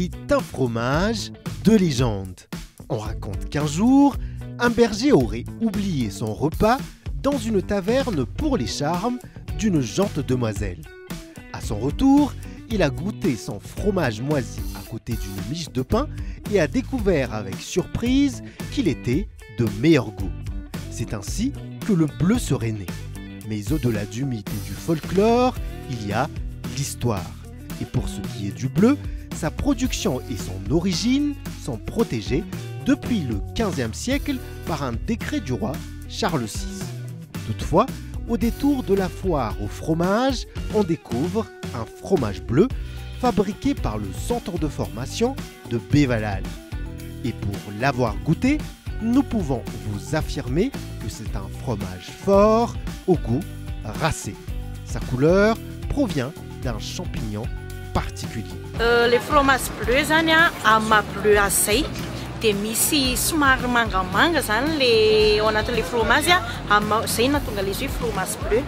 est un fromage de légende. On raconte qu'un jour, un berger aurait oublié son repas dans une taverne pour les charmes d'une gente demoiselle. À son retour, il a goûté son fromage moisi à côté d'une miche de pain et a découvert avec surprise qu'il était de meilleur goût. C'est ainsi que le bleu serait né. Mais au-delà du mythe et du folklore, il y a l'histoire. Et pour ce qui est du bleu, sa production et son origine sont protégées depuis le XVe siècle par un décret du roi Charles VI. Toutefois, au détour de la foire au fromage, on découvre un fromage bleu fabriqué par le centre de formation de Bévalal. Et pour l'avoir goûté, nous pouvons vous affirmer que c'est un fromage fort au goût racé. Sa couleur provient d'un champignon particulier. Les fromages bleus zany a bleu asay de misy somary mangamanga zany le ao anatin'le fromage zay natonga le izy hoe fromage bleu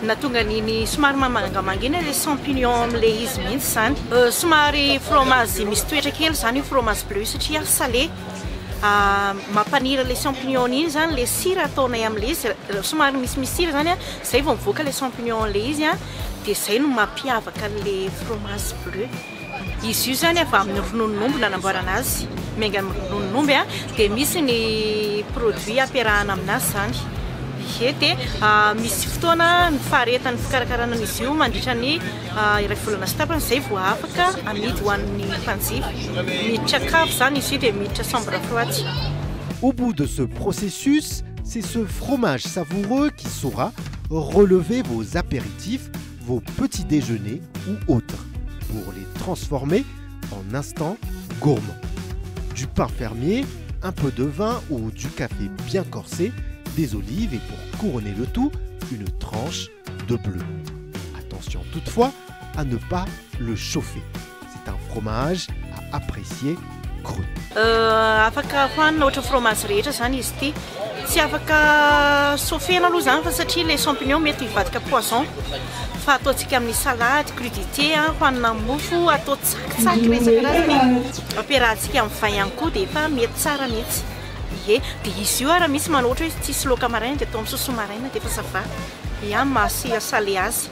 natonga niny somary mangamanga iny le champignon am'le izy mihitsy zany somary fromage misy toetra kely zany fromage bleu satria salé mampanira le champignon iny zany le sira ataonay am'le izy somary misy sira zany zay vao mivoaka le champignon le izy de zay no mampiavaka le fromage bleu. Izy io zany avy amin'ny rononon'omby nanamboarana azy miainga amin'ny rononon'omby de misy ny produit ampiarahana aminazy zany de misy fotoana ny faharetany fikarakarana izy io mandritra ny iray volana sy tapany zay vao afaka amidy ho an'ny mpanjifa miditra sakafo zany izy io de miditra chambre froide. Au bout de ce processus, c'est ce fromage savoureux qui saura relever vos apéritifs, vos petits déjeuners ou autres, pour les transformer en instants gourmands. Du pain fermier, un peu de vin ou du café bien corsé, des olives et pour couronner le tout, une tranche de bleu. Attention toutefois à ne pas le chauffer. C'est un fromage à apprécier cru. Afaka hoanina ohatra fromage rehetra zany izy ity. Tsy afaka sofena aloha zany fa satria le champignon mety hivadika poison. Fa ataontsika amin'ny salade, crudité, hoanina mofo, atao tsakitsaky isan-karazany. Ampiarahantsika amin'ny vin ihany koa dia efa mety tsara mihitsy. Ie, dia izy io raha misy manao ohatra hoe tsisy laoka maraina dia atao amin'ny saosy maraina dia efa ça va. Ia, mahasia salé azy.